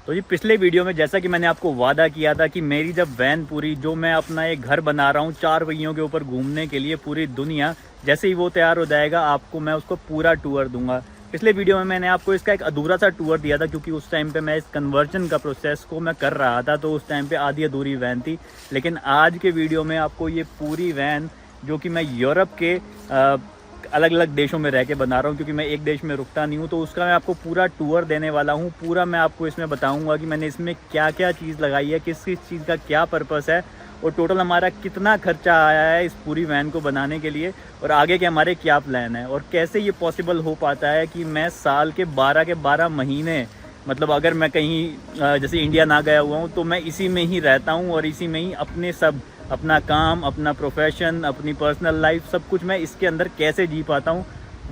तो जी पिछले वीडियो में जैसा कि मैंने आपको वादा किया था कि मेरी जब वैन पूरी जो मैं अपना एक घर बना रहा हूँ 4 पहियों के ऊपर घूमने के लिए पूरी दुनिया, जैसे ही वो तैयार हो जाएगा आपको मैं उसको पूरा टूर दूंगा। पिछले वीडियो में मैंने आपको इसका एक अधूरा सा टूर दिया था क्योंकि उस टाइम पे मैं इस कन्वर्जन का प्रोसेस को मैं कर रहा था, तो उस टाइम पे आधी अधूरी वैन थी। लेकिन आज के वीडियो में आपको ये पूरी वैन जो कि मैं यूरोप के अलग अलग देशों में रह के बना रहा हूँ, क्योंकि मैं एक देश में रुकता नहीं हूँ, तो उसका मैं आपको पूरा टूर देने वाला हूँ। पूरा मैं आपको इसमें बताऊँगा कि मैंने इसमें क्या क्या चीज़ लगाई है, किस किस चीज़ का क्या पर्पस है, और टोटल हमारा कितना खर्चा आया है इस पूरी वैन को बनाने के लिए, और आगे के हमारे क्या प्लान है, और कैसे ये पॉसिबल हो पाता है कि मैं साल के 12 महीने, मतलब अगर मैं कहीं जैसे इंडिया ना गया हुआ हूँ तो मैं इसी में ही रहता हूँ और इसी में ही अपने सब अपना काम, अपना प्रोफेशन, अपनी पर्सनल लाइफ, सब कुछ मैं इसके अंदर कैसे जी पाता हूँ।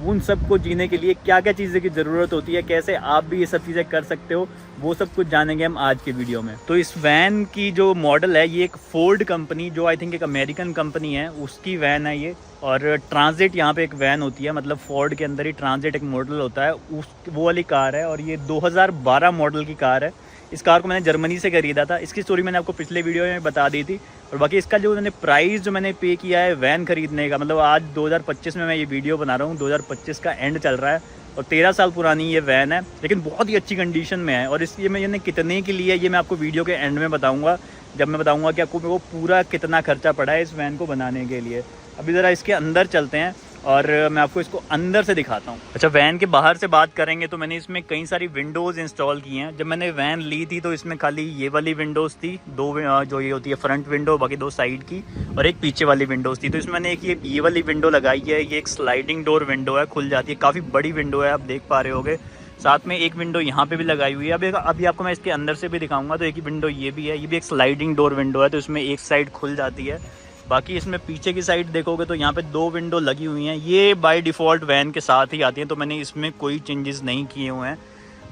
उन सब को जीने के लिए क्या क्या चीज़ें की ज़रूरत होती है, कैसे आप भी ये सब चीज़ें कर सकते हो, वो सब कुछ जानेंगे हम आज के वीडियो में। तो इस वैन की जो मॉडल है ये एक फोर्ड कंपनी, जो आई थिंक एक अमेरिकन कंपनी है, उसकी वैन है ये। और ट्रांजिट यहाँ पे एक वैन होती है, मतलब फोर्ड के अंदर ही ट्रांजिट एक मॉडल होता है, उस वो वाली कार है। और ये 2012 मॉडल की कार है। इस कार को मैंने जर्मनी से खरीदा था। इसकी स्टोरी मैंने आपको पिछले वीडियो में बता दी थी। और बाकी इसका जो मैंने प्राइस जो मैंने पे किया है वैन खरीदने का, मतलब आज 2025 में मैं ये वीडियो बना रहा हूँ, 2025 का एंड चल रहा है और 13 साल पुरानी ये वैन है, लेकिन बहुत ही अच्छी कंडीशन में है। और इसलिए मैंने कितने के लिए ये मैं आपको वीडियो के एंड में बताऊँगा, जब मैं बताऊँगा कि आपको वो पूरा कितना खर्चा पड़ा है इस वैन को बनाने के लिए। अभी ज़रा इसके अंदर चलते हैं और मैं आपको इसको अंदर से दिखाता हूँ। अच्छा, वैन के बाहर से बात करेंगे तो मैंने इसमें कई सारी विंडोज़ इंस्टॉल की हैं। जब मैंने वैन ली थी तो इसमें खाली ये वाली विंडोज़ थी, दो जो ये होती है फ्रंट विंडो, बाकी दो साइड की, और एक पीछे वाली विंडोज़ थी। तो इसमें मैंने एक ये वाली विंडो लगाई है। ये एक स्लाइडिंग डोर विंडो है, खुल जाती है, काफ़ी बड़ी विंडो है, आप देख पा रहे होगे। साथ में एक विंडो यहाँ पे भी लगाई हुई है। अभी आपको मैं इसके अंदर से भी दिखाऊंगा। तो एक ही विंडो ये भी है, ये भी एक स्लाइडिंग डोर विंडो है, तो इसमें एक साइड खुल जाती है। बाकी इसमें पीछे की साइड देखोगे तो यहाँ पे दो विंडो लगी हुई हैं। ये बाय डिफ़ॉल्ट वैन के साथ ही आती हैं, तो मैंने इसमें कोई चेंजेस नहीं किए हुए हैं।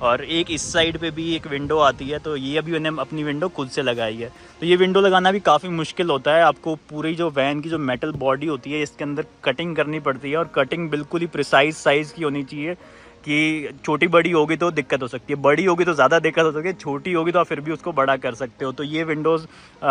और एक इस साइड पे भी एक विंडो आती है, तो ये अभी मैंने अपनी विंडो खुद से लगाई है। तो ये विंडो लगाना भी काफ़ी मुश्किल होता है। आपको पूरी जो वैन की जो मेटल बॉडी होती है इसके अंदर कटिंग करनी पड़ती है, और कटिंग बिल्कुल ही प्रिसाइज साइज़ की होनी चाहिए। कि छोटी बड़ी होगी तो दिक्कत हो सकती है, बड़ी होगी तो ज़्यादा दिक्कत हो सकती है, छोटी होगी तो आप फिर भी उसको बड़ा कर सकते हो। तो ये विंडोज़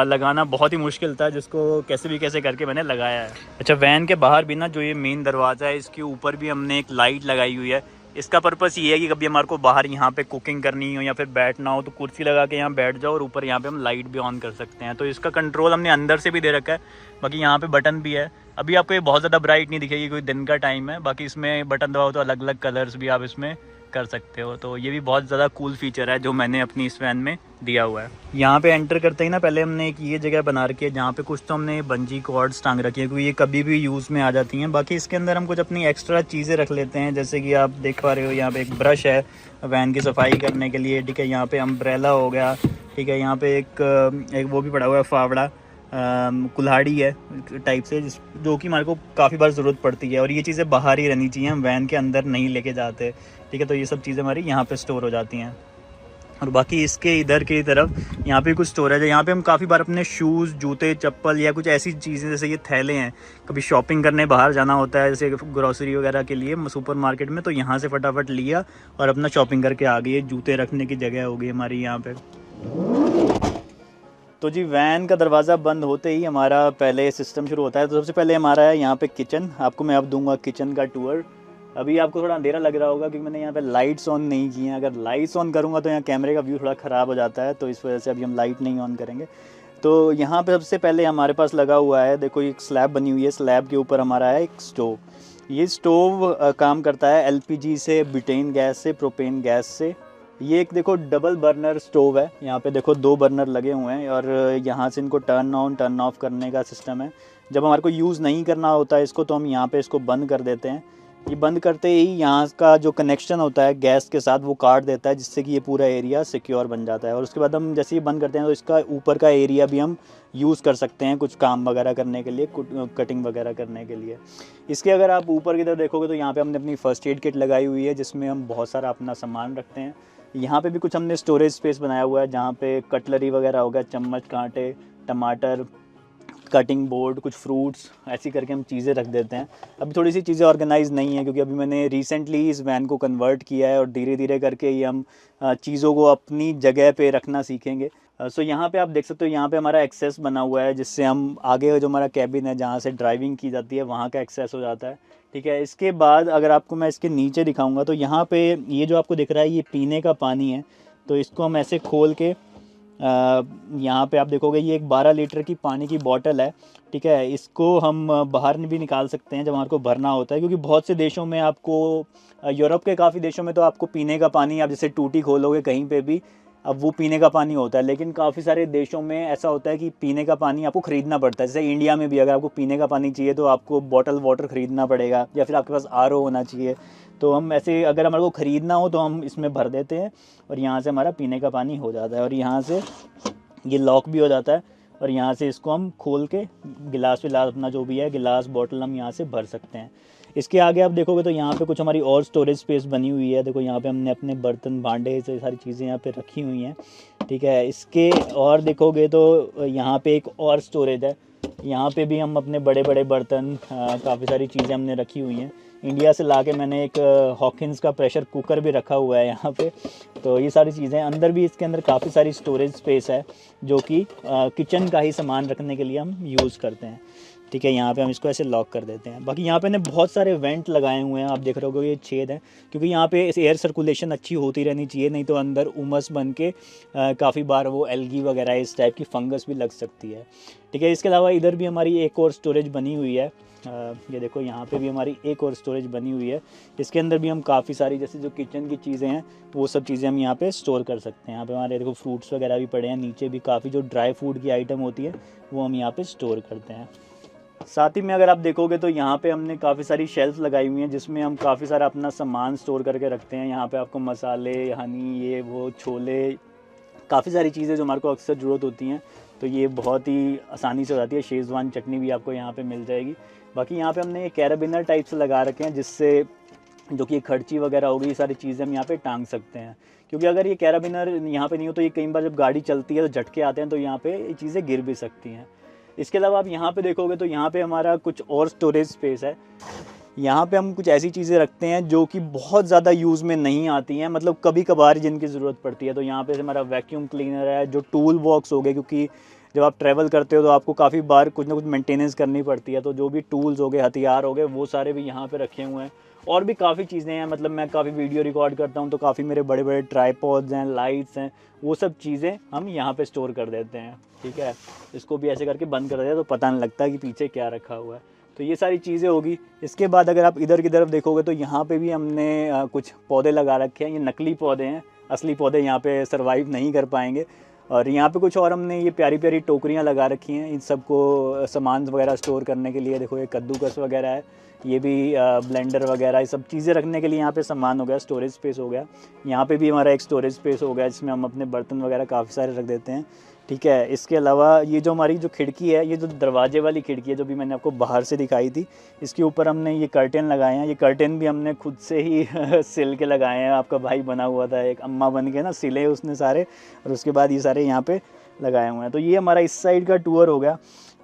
लगाना बहुत ही मुश्किल था, जिसको कैसे भी कैसे करके मैंने लगाया है। अच्छा, वैन के बाहर भी ना जो ये मेन दरवाज़ा है इसके ऊपर भी हमने एक लाइट लगाई हुई है। इसका पर्पस ये है कि कभी हमारे को बाहर यहाँ पे कुकिंग करनी हो या फिर बैठना हो तो कुर्सी लगा के यहाँ बैठ जाओ, और ऊपर यहाँ पे हम लाइट भी ऑन कर सकते हैं। तो इसका कंट्रोल हमने अंदर से भी दे रखा है। बाकी यहाँ पे बटन भी है। अभी आपको ये बहुत ज़्यादा ब्राइट नहीं दिखेगी, कोई दिन का टाइम है। बाकी इसमें बटन दबाओ तो अलग अलग कलर्स भी आप इसमें कर सकते हो। तो ये भी बहुत ज़्यादा कूल फीचर है जो मैंने अपनी इस वैन में दिया हुआ है। यहाँ पे एंटर करते ही ना पहले हमने एक ये जगह बना रखी है जहाँ पे कुछ तो हमने बंजी कॉर्ड्स टांग रखी है, क्योंकि ये कभी भी यूज़ में आ जाती हैं। बाकी इसके अंदर हम कुछ अपनी एक्स्ट्रा चीज़ें रख लेते हैं, जैसे कि आप देख पा रहे हो यहाँ पे एक ब्रश है वैन की सफाई करने के लिए, ठीक है। यहाँ पे अम्ब्रेला हो गया, ठीक है। यहाँ पे एक वो भी पड़ा हुआ है फावड़ा, कुल्हाड़ी है टाइप से, जो कि हमारे को काफ़ी बार ज़रूरत पड़ती है। और ये चीज़ें बाहर ही रहनी चाहिए, हम वैन के अंदर नहीं लेके जाते, ठीक है। तो ये सब चीज़ें हमारी यहाँ पे स्टोर हो जाती हैं। और बाकी इसके इधर की तरफ यहाँ पे कुछ स्टोरेज है। यहाँ पे हम काफ़ी बार अपने शूज़, जूते, चप्पल या कुछ ऐसी चीज़ें, जैसे ये थैले हैं, कभी शॉपिंग करने बाहर जाना होता है जैसे ग्रोसरी वगैरह के लिए सुपर मार्केट में, तो यहाँ से फटाफट लिया और अपना शॉपिंग करके आ गई। जूते रखने की जगह होगी हमारी यहाँ पर। तो जी वैन का दरवाज़ा बंद होते ही हमारा पहले सिस्टम शुरू होता है। तो सबसे पहले हमारा है यहाँ पे किचन। आपको मैं अब दूंगा किचन का टूर। अभी आपको थोड़ा अंधेरा लग रहा होगा क्योंकि मैंने यहाँ पे लाइट्स ऑन नहीं की हैं। अगर लाइट्स ऑन करूँगा तो यहाँ कैमरे का व्यू थोड़ा ख़राब हो जाता है, तो इस वजह से अभी हम लाइट नहीं ऑन करेंगे। तो यहाँ पे सबसे पहले हमारे पास लगा हुआ है, देखो एक स्लैब बनी हुई है, स्लैब के ऊपर हमारा है एक स्टोव। ये स्टोव काम करता है एलपीजी से, ब्यूटेन गैस से, प्रोपेन गैस से। ये एक देखो डबल बर्नर स्टोव है। यहाँ पे देखो दो बर्नर लगे हुए हैं, और यहाँ से इनको टर्न ऑन टर्न ऑफ करने का सिस्टम है। जब हमारे को यूज़ नहीं करना होता है इसको, तो हम यहाँ पे इसको बंद कर देते हैं। ये बंद करते ही यहाँ का जो कनेक्शन होता है गैस के साथ वो काट देता है, जिससे कि ये पूरा एरिया सिक्योर बन जाता है। और उसके बाद हम जैसे ही बंद करते हैं तो इसका ऊपर का एरिया भी हम यूज़ कर सकते हैं कुछ काम वगैरह करने के लिए, कटिंग वगैरह करने के लिए। इसके अगर आप ऊपर की तरफ देखोगे तो यहाँ पे हमने अपनी फ़र्स्ट एड किट लगाई हुई है, जिसमें हम बहुत सारा अपना सामान रखते हैं। यहाँ पे भी कुछ हमने स्टोरेज स्पेस बनाया हुआ है, जहाँ पे कटलरी वगैरह होगा, चम्मच, कांटे, टमाटर, कटिंग बोर्ड, कुछ फ्रूट्स, ऐसी करके हम चीज़ें रख देते हैं। अभी थोड़ी सी चीज़ें ऑर्गेनाइज़ नहीं है क्योंकि अभी मैंने रिसेंटली इस वैन को कन्वर्ट किया है और धीरे धीरे करके ये हम चीज़ों को अपनी जगह पे रखना सीखेंगे। सो यहाँ पे आप देख सकते हो, यहाँ पे हमारा एक्सेस बना हुआ है जिससे हम आगे जो हमारा कैबिन है जहाँ से ड्राइविंग की जाती है वहाँ का एक्सेस हो जाता है। ठीक है, इसके बाद अगर आपको मैं इसके नीचे दिखाऊंगा तो यहाँ पे ये जो आपको दिख रहा है ये पीने का पानी है। तो इसको हम ऐसे खोल के यहाँ पे आप देखोगे ये एक 12 लीटर की पानी की बोतल है। ठीक है, इसको हम बाहर भी निकाल सकते हैं जब हमारे को भरना होता है, क्योंकि बहुत से देशों में आपको, यूरोप के काफ़ी देशों में तो आपको पीने का पानी, आप जैसे टूटी खोलोगे कहीं पे भी, अब वो पीने का पानी होता है। लेकिन काफ़ी सारे देशों में ऐसा होता है कि पीने का पानी आपको ख़रीदना पड़ता है। जैसे इंडिया में भी अगर आपको पीने का पानी चाहिए तो आपको बॉटल वाटर ख़रीदना पड़ेगा या फिर आपके पास आरओ होना चाहिए। तो हम ऐसे अगर हमारे को ख़रीदना हो तो हम इसमें भर देते हैं और यहाँ से हमारा पीने का पानी हो जाता है। और यहाँ से ये लॉक भी हो जाता है और यहाँ से इसको हम खोल के गिलास विलास अपना जो भी है गिलास बॉटल हम यहाँ से भर सकते हैं। इसके आगे आप देखोगे तो यहाँ पे कुछ हमारी और स्टोरेज स्पेस बनी हुई है। देखो यहाँ पे हमने अपने बर्तन भांडे से सारी चीज़ें यहाँ पे रखी हुई हैं। ठीक है, इसके और देखोगे तो यहाँ पे एक और स्टोरेज है। यहाँ पे भी हम अपने बड़े बड़े बर्तन, काफ़ी सारी चीज़ें हमने रखी हुई हैं। इंडिया से लाके मैंने एक हॉकिंस का प्रेशर कुकर भी रखा हुआ है यहाँ पे। तो ये सारी चीज़ें अंदर भी, इसके अंदर काफ़ी सारी स्टोरेज स्पेस है जो कि किचन का ही सामान रखने के लिए हम यूज़ करते हैं। ठीक है, यहाँ पे हम इसको ऐसे लॉक कर देते हैं। बाकी यहाँ पे ने बहुत सारे वेंट लगाए हुए हैं, आप देख रहे हो ये छेद है क्योंकि यहाँ पे एयर सर्कुलेशन अच्छी होती रहनी चाहिए, नहीं तो अंदर उमस बन के काफ़ी बार वो एल्गी वगैरह इस टाइप की फंगस भी लग सकती है। ठीक है, इसके अलावा इधर भी हमारी एक और स्टोरेज बनी हुई है। ये देखो यहाँ पे भी हमारी एक और स्टोरेज बनी हुई है। इसके अंदर भी हम काफ़ी सारी, जैसे जो किचन की चीज़ें हैं वो सब चीज़ें हम यहाँ पे स्टोर कर सकते हैं। यहाँ पे हमारे देखो फ्रूट्स वगैरह भी पड़े हैं, नीचे भी काफ़ी जो ड्राई फूड की आइटम होती है वो हम यहाँ पे स्टोर करते हैं। साथ ही में अगर आप देखोगे तो यहाँ पे हमने काफ़ी सारी शेल्फ लगाई हुई हैं जिसमें हम काफ़ी सारा अपना सामान स्टोर करके रखते हैं। यहाँ पे आपको मसाले, हनी, ये वो, छोले, काफ़ी सारी चीज़ें जो हमारे को अक्सर ज़रूरत होती हैं, तो ये बहुत ही आसानी से हो जाती है। शेज़वान चटनी भी आपको यहाँ पे मिल जाएगी। बाकी यहाँ पे हमने ये कैराबिनर टाइप से लगा रखे हैं जिससे जो कि खर्ची वगैरह होगी, ये सारी चीज़ें हम यहाँ पे टांग सकते हैं। क्योंकि अगर ये कैराबिनर यहाँ पे नहीं हो तो ये कई बार जब गाड़ी चलती है तो झटके आते हैं, तो यहाँ पे ये चीज़ें गिर भी सकती हैं। इसके अलावा आप यहाँ पे देखोगे तो यहाँ पे हमारा कुछ और स्टोरेज स्पेस है। यहाँ पे हम कुछ ऐसी चीज़ें रखते हैं जो कि बहुत ज़्यादा यूज़ में नहीं आती हैं, मतलब कभी कभार जिनकी ज़रूरत पड़ती है। तो यहाँ पे हमारा वैक्यूम क्लीनर है, जो टूल बॉक्स हो गए, क्योंकि जब आप ट्रैवल करते हो तो आपको काफ़ी बार कुछ ना कुछ मेंटेनेंस करनी पड़ती है। तो जो भी टूल्स हो गए, हथियार हो गए, वो सारे भी यहाँ पे रखे हुए हैं। और भी काफ़ी चीज़ें हैं, मतलब मैं काफ़ी वीडियो रिकॉर्ड करता हूँ तो काफ़ी मेरे बड़े बड़े ट्राईपॉड्स हैं, लाइट्स हैं, वो सब चीज़ें हम यहाँ पे स्टोर कर देते हैं। ठीक है, इसको भी ऐसे करके बंद कर देते हैं तो पता नहीं लगता कि पीछे क्या रखा हुआ है। तो ये सारी चीज़ें होगी। इसके बाद अगर आप इधर की तरफ देखोगे तो यहाँ पे भी हमने कुछ पौधे लगा रखे हैं। ये नकली पौधे हैं, असली पौधे यहाँ पे सरवाइव नहीं कर पाएंगे। और यहाँ पे कुछ और हमने ये प्यारी प्यारी टोकरियाँ लगा रखी हैं इन सबको सामान वगैरह स्टोर करने के लिए। देखो ये कद्दूकस वगैरह है, ये भी ब्लेंडर वगैरह, ये सब चीज़ें रखने के लिए यहाँ पे सामान हो गया, स्टोरेज स्पेस हो गया। यहाँ पे भी हमारा एक स्टोरेज स्पेस हो गया जिसमें हम अपने बर्तन वगैरह काफ़ी सारे रख देते हैं। ठीक है, इसके अलावा ये जो हमारी जो खिड़की है, ये जो दरवाजे वाली खिड़की है जो भी मैंने आपको बाहर से दिखाई थी, इसके ऊपर हमने ये कर्टेन लगाए हैं। ये कर्टेन भी हमने खुद से ही सिल के लगाए हैं। आपका भाई बना हुआ था, एक अम्मा बन के ना सिले उसने सारे, और उसके बाद ये सारे यहाँ पे लगाए हुए हैं। तो ये हमारा इस साइड का टूर हो गया।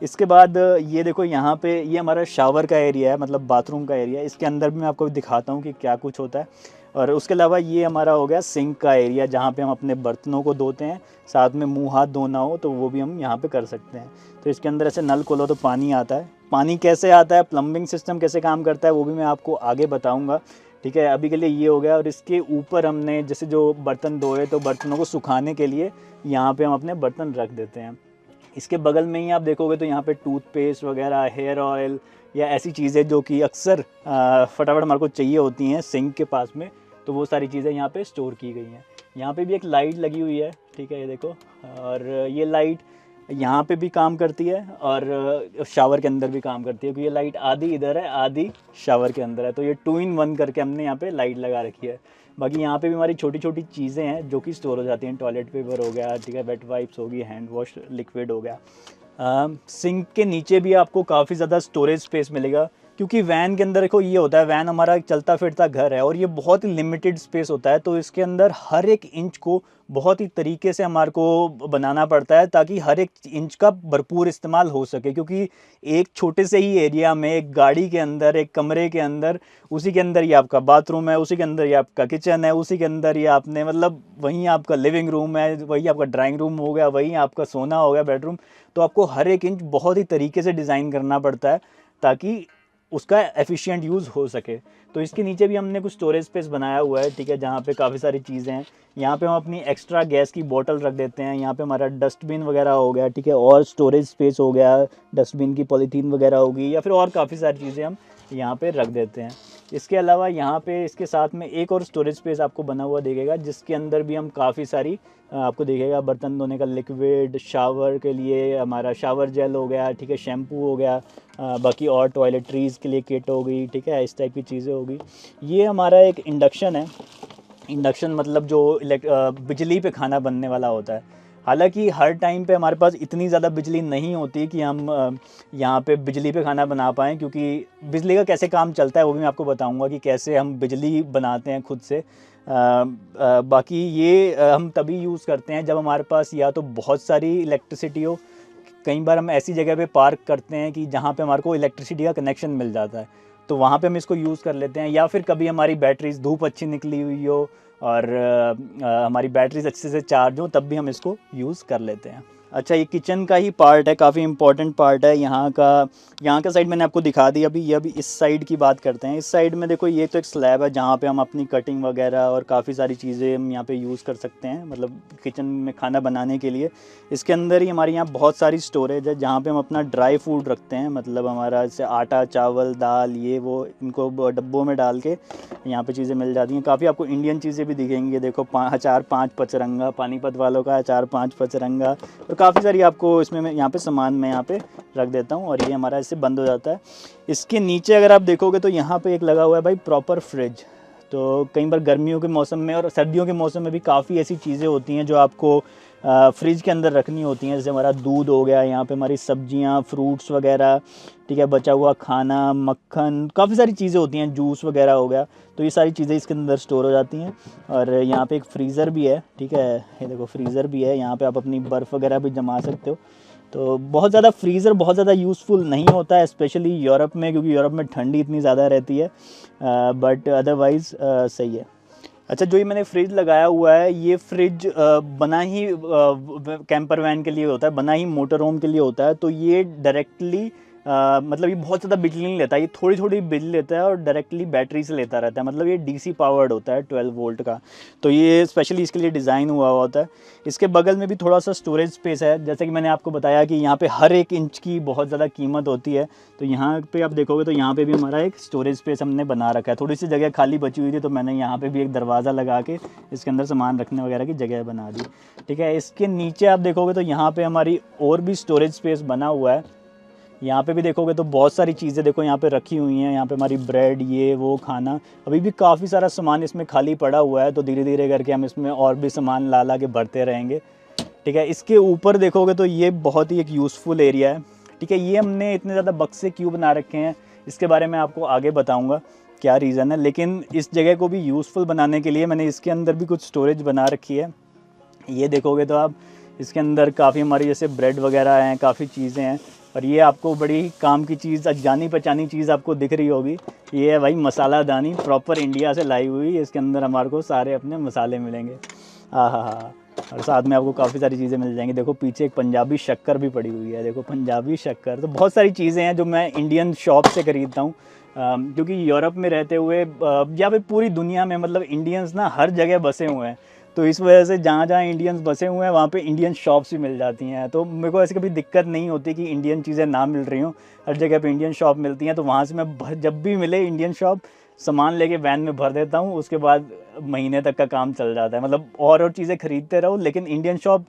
इसके बाद ये देखो यहाँ पे ये हमारा शावर का एरिया है, मतलब बाथरूम का एरिया है। इसके अंदर भी मैं आपको दिखाता हूँ कि क्या कुछ होता है। और उसके अलावा ये हमारा हो गया सिंक का एरिया, जहाँ पे हम अपने बर्तनों को धोते हैं, साथ में मुंह हाथ धोना हो तो वो भी हम यहाँ पे कर सकते हैं। तो इसके अंदर ऐसे नल खोलो तो पानी आता है। पानी कैसे आता है, प्लम्बिंग सिस्टम कैसे काम करता है, वो भी मैं आपको आगे बताऊँगा। ठीक है, अभी के लिए ये हो गया। और इसके ऊपर हमने जैसे जो बर्तन धोए तो बर्तनों को सुखाने के लिए यहाँ पर हम अपने बर्तन रख देते हैं। इसके बगल में ही आप देखोगे तो यहाँ पे टूथपेस्ट वगैरह, हेयर ऑयल या ऐसी चीज़ें जो कि अक्सर फटाफट हमारे को चाहिए होती हैं सिंक के पास में, तो वो सारी चीज़ें यहाँ पे स्टोर की गई हैं। यहाँ पे भी एक लाइट लगी हुई है। ठीक है, ये देखो, और ये लाइट यहाँ पे भी काम करती है और शावर के अंदर भी काम करती है, क्योंकि ये लाइट आधी इधर है आधी शावर के अंदर है। तो ये 2 in 1 करके हमने यहाँ पे लाइट लगा रखी है। बाकी यहाँ पे भी हमारी छोटी छोटी चीज़ें हैं जो कि स्टोर हो जाती हैं। टॉयलेट पेपर हो गया, ठीक है, वेट वाइप्स होगी, हैंड वॉश लिक्विड हो गया। सिंक के नीचे भी आपको काफ़ी ज़्यादा स्टोरेज स्पेस मिलेगा। क्योंकि वैन के अंदर देखो ये होता है, वैन हमारा एक चलता फिरता घर है और ये बहुत ही लिमिटेड स्पेस होता है, तो इसके अंदर हर एक इंच को बहुत ही तरीके से हमारे को बनाना पड़ता है ताकि हर एक इंच का भरपूर इस्तेमाल हो सके। क्योंकि एक छोटे से ही एरिया में, एक गाड़ी के अंदर, एक कमरे के अंदर, उसी के अंदर ही आपका बाथरूम है, उसी के अंदर ही आपका किचन है, उसी के अंदर ही आपने मतलब वहीं आपका लिविंग रूम है, वही आपका ड्राइंग रूम हो गया, वहीं आपका सोना हो गया, बेडरूम। तो आपको हर एक इंच बहुत ही तरीके से डिज़ाइन करना पड़ता है ताकि उसका एफिशिएंट यूज़ हो सके। तो इसके नीचे भी हमने कुछ स्टोरेज स्पेस बनाया हुआ है, ठीक है, जहाँ पे काफ़ी सारी चीज़ें हैं। यहाँ पे हम अपनी एक्स्ट्रा गैस की बोतल रख देते हैं, यहाँ पे हमारा डस्टबिन वगैरह हो गया, ठीक है, और स्टोरेज स्पेस हो गया, डस्टबिन की पॉलीथीन वगैरह होगी, या फिर और काफ़ी सारी चीज़ें हम यहाँ पे रख देते हैं। इसके अलावा यहाँ पे इसके साथ में एक और स्टोरेज स्पेस आपको बना हुआ दिखेगा, जिसके अंदर भी हम काफ़ी सारी आपको दिखेगा बर्तन धोने का लिक्विड, शावर के लिए हमारा शावर जेल हो गया, ठीक है, शैम्पू हो गया, बाकी और टॉयलेटरीज़ के लिए किट हो गई, ठीक है, इस टाइप की चीज़ें होगी। ये हमारा एक इंडक्शन है। इंडक्शन मतलब जो बिजली पे खाना बनने वाला होता है। हालांकि हर टाइम पे हमारे पास इतनी ज़्यादा बिजली नहीं होती कि हम यहाँ पे बिजली पे खाना बना पाएँ, क्योंकि बिजली का कैसे काम चलता है वो भी मैं आपको बताऊँगा कि कैसे हम बिजली बनाते हैं खुद से। बाकी ये हम तभी यूज़ करते हैं जब हमारे पास या तो बहुत सारी इलेक्ट्रिसिटी हो। कई बार हम ऐसी जगह पे पार्क करते हैं कि जहाँ पे हमारे को इलेक्ट्रिसिटी का कनेक्शन मिल जाता है, तो वहाँ पे हम इसको यूज़ कर लेते हैं। या फिर कभी हमारी बैटरीज, धूप अच्छी निकली हुई हो और हमारी बैटरीज अच्छे से चार्ज हो, तब भी हम इसको यूज़ कर लेते हैं। अच्छा, ये किचन का ही पार्ट है, काफ़ी इंपॉर्टेंट पार्ट है यहाँ का साइड मैंने आपको दिखा दी। अभी ये अभी इस साइड की बात करते हैं। इस साइड में देखो, ये तो एक स्लैब है जहाँ पे हम अपनी कटिंग वगैरह और काफ़ी सारी चीज़ें हम यहाँ पे यूज़ कर सकते हैं, मतलब किचन में खाना बनाने के लिए। इसके अंदर ही हमारे यहाँ बहुत सारी स्टोरेज है जहाँ पे हम अपना ड्राई फूड रखते हैं, मतलब हमारा जैसे आटा, चावल, दाल, ये वो, इनको डब्बों में डाल के यहाँ पे चीज़ें मिल जाती हैं। काफ़ी आपको इंडियन चीज़ें भी दिखेंगी, देखो अचार 5 पचरंगा, पानीपत वालों का अचार 5 पचरंगा, और काफ़ी सारी आपको इसमें मैं यहाँ पे सामान मैं यहाँ पे रख देता हूँ और ये हमारा इससे बंद हो जाता है। इसके नीचे अगर आप देखोगे तो यहाँ पे एक लगा हुआ है भाई प्रॉपर फ्रिज। तो कई बार गर्मियों के मौसम में और सर्दियों के मौसम में भी काफ़ी ऐसी चीज़ें होती हैं जो आपको फ्रिज के अंदर रखनी होती हैं। जैसे हमारा दूध हो गया, यहाँ पे हमारी सब्जियाँ, फ्रूट्स वगैरह, ठीक है, बचा हुआ खाना, मक्खन, काफ़ी सारी चीज़ें होती हैं, जूस वगैरह हो गया, तो ये सारी चीज़ें इसके अंदर स्टोर हो जाती हैं। और यहाँ पे एक फ्रीज़र भी है, ठीक है, ये देखो फ्रीज़र भी है, यहाँ पे आप अपनी बर्फ़ वगैरह भी जमा सकते हो। तो बहुत ज़्यादा फ्रीज़र बहुत ज़्यादा यूज़फुल नहीं होता है, स्पेशली यूरोप में, क्योंकि यूरोप में ठंडी इतनी ज़्यादा रहती है, बट अदरवाइज़ सही है। अच्छा, जो ये मैंने फ्रिज लगाया हुआ है, ये फ्रिज बना ही कैंपर वैन के लिए होता है, बना ही मोटर होम के लिए होता है। तो ये डायरेक्टली मतलब ये बहुत ज़्यादा बिजली नहीं लेता, ये थोड़ी थोड़ी बिजली लेता है और डायरेक्टली बैटरी से लेता रहता है, मतलब ये डीसी पावर्ड होता है 12 वोल्ट का। तो ये स्पेशली इसके लिए डिज़ाइन हुआ होता है। इसके बगल में भी थोड़ा सा स्टोरेज स्पेस है, जैसे कि मैंने आपको बताया कि यहाँ पे हर एक इंच की बहुत ज़्यादा कीमत होती है। तो यहाँ पे आप देखोगे तो यहाँ पे भी हमारा एक स्टोरेज स्पेस हमने बना रखा है। थोड़ी सी जगह खाली बची हुई थी, तो मैंने यहाँ पे भी एक दरवाज़ा लगा के इसके अंदर सामान रखने वगैरह की जगह बना दी, ठीक है। इसके नीचे आप देखोगे तो यहाँ पे हमारी और भी स्टोरेज स्पेस बना हुआ है। यहाँ पे भी देखोगे तो बहुत सारी चीज़ें देखो यहाँ पे रखी हुई हैं। यहाँ पे हमारी ब्रेड, ये वो खाना, अभी भी काफ़ी सारा सामान इसमें खाली पड़ा हुआ है, तो धीरे धीरे करके हम इसमें और भी सामान ला ला के भरते रहेंगे, ठीक है। इसके ऊपर देखोगे तो ये बहुत ही एक यूज़फुल एरिया है, ठीक है। ये हमने इतने ज़्यादा बक्से क्यों बना रखे हैं, इसके बारे में आपको आगे बताऊँगा क्या रीज़न है, लेकिन इस जगह को भी यूज़फुल बनाने के लिए मैंने इसके अंदर भी कुछ स्टोरेज बना रखी है। ये देखोगे तो आप, इसके अंदर काफ़ी हमारी जैसे ब्रेड वगैरह हैं, काफ़ी चीज़ें हैं। और ये आपको बड़ी काम की चीज़, जानी पहचानी चीज़ आपको दिख रही होगी, ये है भाई मसाला दानी, प्रॉपर इंडिया से लाई हुई। इसके अंदर हमारे को सारे अपने मसाले मिलेंगे, हाँ, और साथ में आपको काफ़ी सारी चीज़ें मिल जाएंगी। देखो पीछे एक पंजाबी शक्कर भी पड़ी हुई है, देखो पंजाबी शक्कर। तो बहुत सारी चीज़ें हैं जो मैं इंडियन शॉप से ख़रीदता हूँ, क्योंकि यूरोप में रहते हुए या फिर पूरी दुनिया में, मतलब इंडियंस ना हर जगह बसे हुए हैं, तो इस वजह से जहाँ जहाँ इंडियंस बसे हुए हैं वहाँ पे इंडियन शॉप्स भी मिल जाती हैं। तो मेरे को ऐसी कभी दिक्कत नहीं होती कि इंडियन चीज़ें ना मिल रही हों, हर जगह पे इंडियन शॉप मिलती हैं। तो वहाँ से मैं जब भी मिले इंडियन शॉप, सामान लेके वैन में भर देता हूँ, उसके बाद महीने तक का काम चल जाता है। मतलब और चीज़ें खरीदते रहो, लेकिन इंडियन शॉप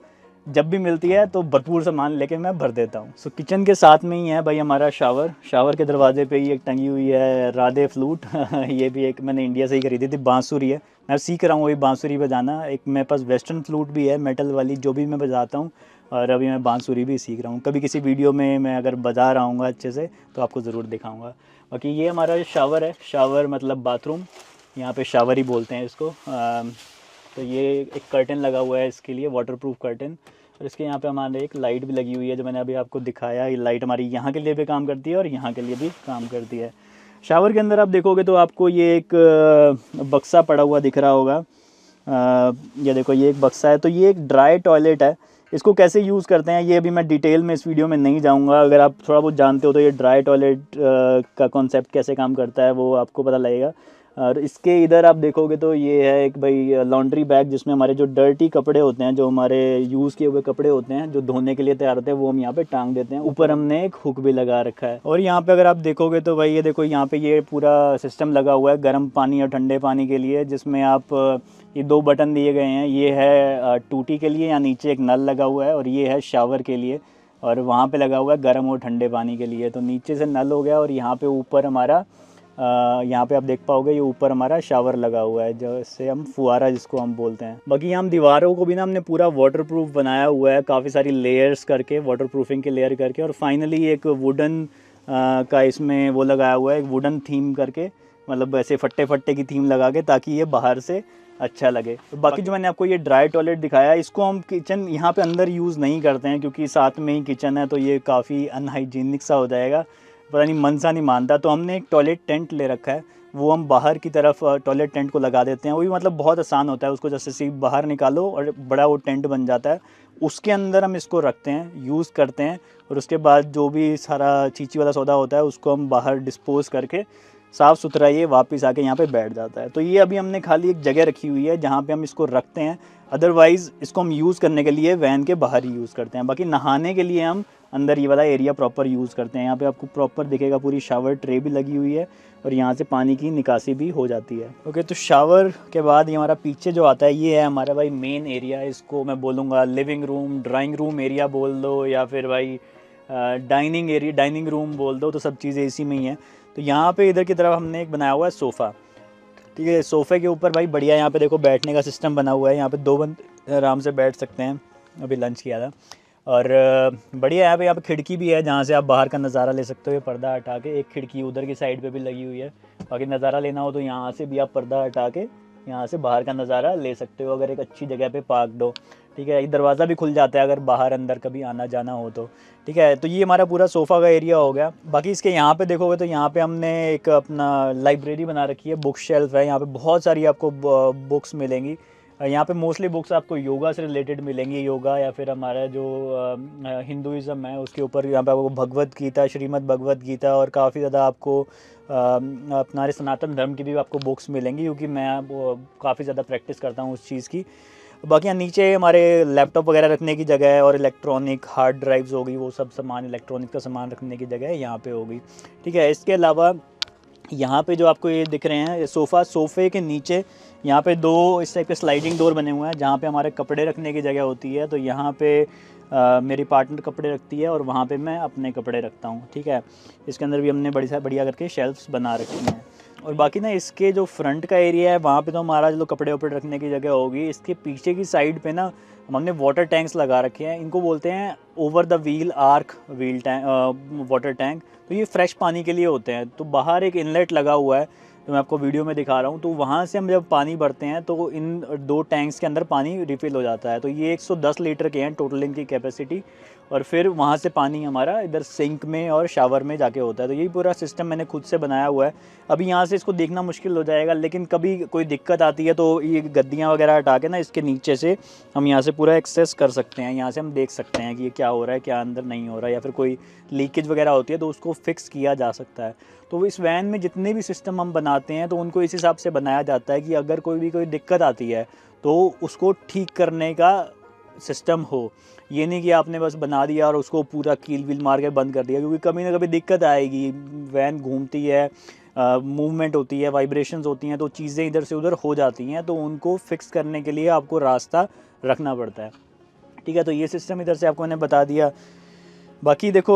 जब भी मिलती है तो भरपूर सामान लेके मैं भर देता हूँ। सो किचन के साथ में ही है भाई हमारा शावर के दरवाजे पे ही एक टंगी हुई है राधे फ्लूट ये भी एक मैंने इंडिया से ही खरीदी थी, बांसुरी है, मैं सीख रहा हूँ अभी बांसुरी बजाना। एक मेरे पास वेस्टर्न फ्लूट भी है मेटल वाली, जो भी मैं बजाता हूँ, और अभी मैं बांसुरी भी सीख रहा हूँ। कभी किसी वीडियो में मैं अगर बजा रहा हूँ अच्छे से तो आपको ज़रूर दिखाऊँगा। बाकी ये हमारा शावर है, शावर मतलब बाथरूम, यहाँ पे शावर ही बोलते हैं इसको। तो ये एक कर्टन लगा हुआ है इसके लिए, वाटरप्रूफ कर्टन। और इसके यहाँ पे हमारे एक लाइट भी लगी हुई है, जो मैंने अभी आपको दिखाया। ये लाइट हमारी यहाँ के लिए भी काम करती है और यहाँ के लिए भी काम करती है। शावर के अंदर आप देखोगे तो आपको ये एक बक्सा पड़ा हुआ दिख रहा होगा। ये देखो, ये एक बक्सा है। तो ये एक ड्राई टॉयलेट है। इसको कैसे यूज़ करते हैं ये अभी मैं डिटेल में इस वीडियो में नहीं जाऊंगा। अगर आप थोड़ा बहुत जानते हो तो ये ड्राई टॉयलेट का कॉन्सेप्ट कैसे काम करता है वो आपको पता लगेगा। और इसके इधर आप देखोगे तो ये है एक भाई लॉन्ड्री बैग, जिसमें हमारे जो डर्टी कपड़े होते हैं, जो हमारे यूज़ किए हुए कपड़े होते हैं, जो धोने के लिए तैयार होते हैं, वो हम यहाँ पे टांग देते हैं। ऊपर हमने एक हुक भी लगा रखा है। और यहाँ पे अगर आप देखोगे तो भाई ये देखो, यहाँ पे ये पूरा सिस्टम लगा हुआ है गर्म पानी और ठंडे पानी के लिए, जिसमें आप ये 2 बटन दिए गए हैं। ये है टूटी के लिए, या नीचे एक नल लगा हुआ है, और ये है शावर के लिए, और वहाँ पे लगा हुआ है गर्म और ठंडे पानी के लिए। तो नीचे से नल हो गया, और यहाँ पे ऊपर हमारा यहाँ पे आप देख पाओगे ये ऊपर हमारा शावर लगा हुआ है, जैसे हम फुहारा जिसको हम बोलते हैं। बाकी हम दीवारों को भी ना हमने पूरा वाटरप्रूफ बनाया हुआ है, काफ़ी सारी लेयर्स करके, वाटरप्रूफिंग के लेयर करके। और फाइनली एक वुडन का इसमें वो लगाया हुआ है, एक वुडन थीम करके, मतलब ऐसे फट्टे फट्टे की थीम लगा के, ताकि ये बाहर से अच्छा लगे। तो बाकी जो मैंने आपको ये ड्राई टॉयलेट दिखाया, इसको हम किचन यहाँ पे अंदर यूज़ नहीं करते हैं, क्योंकि साथ में ही किचन है, तो ये काफ़ी अनहाइजीनिक सा हो जाएगा, पता नहीं मन सा नहीं मानता। तो हमने एक टॉयलेट टेंट ले रखा है, वो हम बाहर की तरफ टॉयलेट टेंट को लगा देते हैं। वो भी मतलब बहुत आसान होता है, उसको जैसे सिर्फ बाहर निकालो और बड़ा वो टेंट बन जाता है। उसके अंदर हम इसको रखते हैं, यूज़ करते हैं, और उसके बाद जो भी सारा चीची वाला सौदा होता है उसको हम बाहर डिस्पोज़ करके साफ़ सुथरा ये वापस आके यहाँ पे बैठ जाता है। तो ये अभी हमने खाली एक जगह रखी हुई है जहाँ पे हम इसको रखते हैं। अदरवाइज़ इसको हम यूज़ करने के लिए वैन के बाहर ही यूज़ करते हैं। बाकी नहाने के लिए हम अंदर ये वाला एरिया प्रॉपर यूज़ करते हैं। यहाँ पे आपको प्रॉपर दिखेगा, पूरी शावर ट्रे भी लगी हुई है, और यहाँ से पानी की निकासी भी हो जाती है। ओके, तो शावर के बाद ये हमारा पीछे जो आता है, ये है हमारा भाई मेन एरिया। इसको मैं बोलूँगा living room, drawing room area बोल दो, या फिर भाई डाइनिंग एरिया, डाइनिंग रूम बोल दो, तो सब चीज़ें इसी में ही हैं। तो यहाँ पे इधर की तरफ हमने एक बनाया हुआ है सोफ़ा, ठीक है। सोफ़े के ऊपर भाई बढ़िया यहाँ पे देखो बैठने का सिस्टम बना हुआ है। यहाँ पे 2 बंदे आराम से बैठ सकते हैं। अभी लंच किया था, और बढ़िया यहाँ पे खिड़की भी है जहाँ से आप बाहर का नज़ारा ले सकते हो। ये पर्दा हटा के, एक खिड़की उधर की साइड पे भी लगी हुई है। बाकी नज़ारा लेना हो तो यहाँ से भी आप पर्दा हटा के यहाँ से बाहर का नज़ारा ले सकते हो, अगर एक अच्छी जगह पे पार्क दो, ठीक है। एक दरवाज़ा भी खुल जाता है अगर बाहर अंदर कभी आना जाना हो तो, ठीक है। तो ये हमारा पूरा सोफ़ा का एरिया हो गया। बाकी इसके यहाँ पे देखोगे तो यहाँ पे हमने एक अपना लाइब्रेरी बना रखी है, बुक शेल्फ है। यहाँ पे बहुत सारी आपको बुक्स मिलेंगी। यहाँ पे मोस्टली बुक्स आपको योगा से रिलेटेड मिलेंगी, योगा या फिर हमारा जो हिंदुज़म है उसके ऊपर। यहाँ पे आपको भगवत गीता, श्रीमद् भगवत गीता, और काफ़ी ज़्यादा आपको अपना सनातन धर्म की भी आपको बुक्स मिलेंगी, क्योंकि मैं काफ़ी ज़्यादा प्रैक्टिस करता हूँ उस चीज़ की। बाकी यहाँ नीचे हमारे लैपटॉप वगैरह रखने की जगह है, और इलेक्ट्रॉनिक हार्ड ड्राइव्स होगी, वो सब सामान, इलेक्ट्रॉनिक का सामान रखने की जगह है यहाँ पे होगी, ठीक है। इसके अलावा यहाँ पे जो आपको ये दिख रहे हैं सोफ़े के नीचे यहाँ पे 2 इस टाइप के स्लाइडिंग डोर बने हुए हैं, जहाँ पे हमारे कपड़े रखने की जगह होती है। तो यहाँ पे मेरी पार्टनर कपड़े रखती है, और वहाँ पे मैं अपने कपड़े रखता हूँ, ठीक है। इसके अंदर भी हमने बढ़िया करके शेल्फ्स बना रखी हैं। और बाकी ना इसके जो फ्रंट का एरिया है वहाँ पे तो हमारा जो कपड़े वपड़े रखने की जगह होगी। इसके पीछे की साइड पे ना हमने वाटर टैंक्स लगा रखे हैं। इनको बोलते हैं over the wheel arc wheel tank, water tank. तो ये फ्रेश पानी के लिए होते हैं। तो बाहर एक इनलेट लगा हुआ है, तो मैं आपको वीडियो में दिखा रहा हूँ। तो वहाँ से हम जब पानी भरते हैं तो इन 2 टैंक्स के अंदर पानी रिफ़िल हो जाता है। तो ये 110 लीटर के हैं टोटल इनकी कैपेसिटी, और फिर वहाँ से पानी हमारा इधर सिंक में और शावर में जाके होता है। तो यही पूरा सिस्टम मैंने खुद से बनाया हुआ है। अभी यहाँ से इसको देखना मुश्किल हो जाएगा, लेकिन कभी कोई दिक्कत आती है तो ये गद्दियाँ वगैरह हटा के ना इसके नीचे से हम यहाँ से पूरा एक्सेस कर सकते हैं। यहाँ से हम देख सकते हैं कि ये क्या हो रहा है, क्या अंदर नहीं हो रहा है, या फिर कोई लीकेज वगैरह होती है तो उसको फिक्स किया जा सकता है। तो इस वैन में जितने भी सिस्टम हम बनाते हैं तो उनको इस हिसाब से बनाया जाता है कि अगर कोई दिक्कत आती है तो उसको ठीक करने का सिस्टम हो। ये नहीं कि आपने बस बना दिया और उसको पूरा कील वील मार के बंद कर दिया, क्योंकि कभी ना कभी दिक्कत आएगी। वैन घूमती है, मूवमेंट होती है, वाइब्रेशंस होती हैं, तो चीज़ें इधर से उधर हो जाती हैं। तो उनको फिक्स करने के लिए आपको रास्ता रखना पड़ता है, ठीक है। तो ये सिस्टम इधर से आपको मैंने बता दिया। बाकी देखो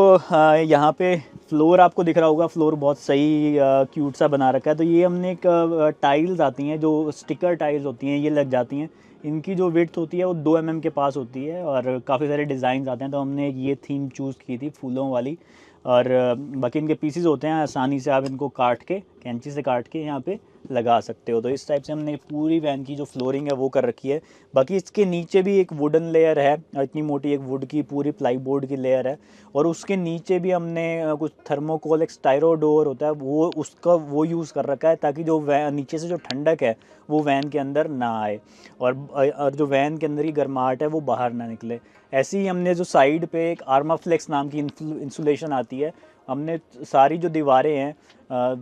यहाँ पे फ्लोर आपको दिख रहा होगा, फ्लोर बहुत सही क्यूट सा बना रखा है। तो ये हमने एक टाइल्स आती हैं जो स्टिकर टाइल्स होती हैं, ये लग जाती हैं। इनकी जो विड्थ होती है वो 2 mm के पास होती है और काफ़ी सारे डिज़ाइन आते हैं। तो हमने ये थीम चूज़ की थी फूलों वाली। और बाकी इनके पीसीज होते हैं, आसानी से आप इनको काट के, कैंची से काट के यहाँ पे लगा सकते हो। तो इस टाइप से हमने पूरी वैन की जो फ्लोरिंग है वो कर रखी है। बाकी इसके नीचे भी एक वुडन लेयर है, इतनी मोटी एक वुड की पूरी प्लाईबोर्ड की लेयर है। और उसके नीचे भी हमने कुछ थर्मोकोल, एक स्टायरोडोर होता है वो, उसका वो यूज़ कर रखा है ताकि जो वैन नीचे से जो ठंडक है वो वैन के अंदर ना आए और जो वैन के अंदर ही गर्माहट है वो बाहर ना निकले। ऐसे ही हमने जो साइड पे एक आर्माफ्लेक्स नाम की इंसुलेशन आती है, हमने सारी जो दीवारें हैं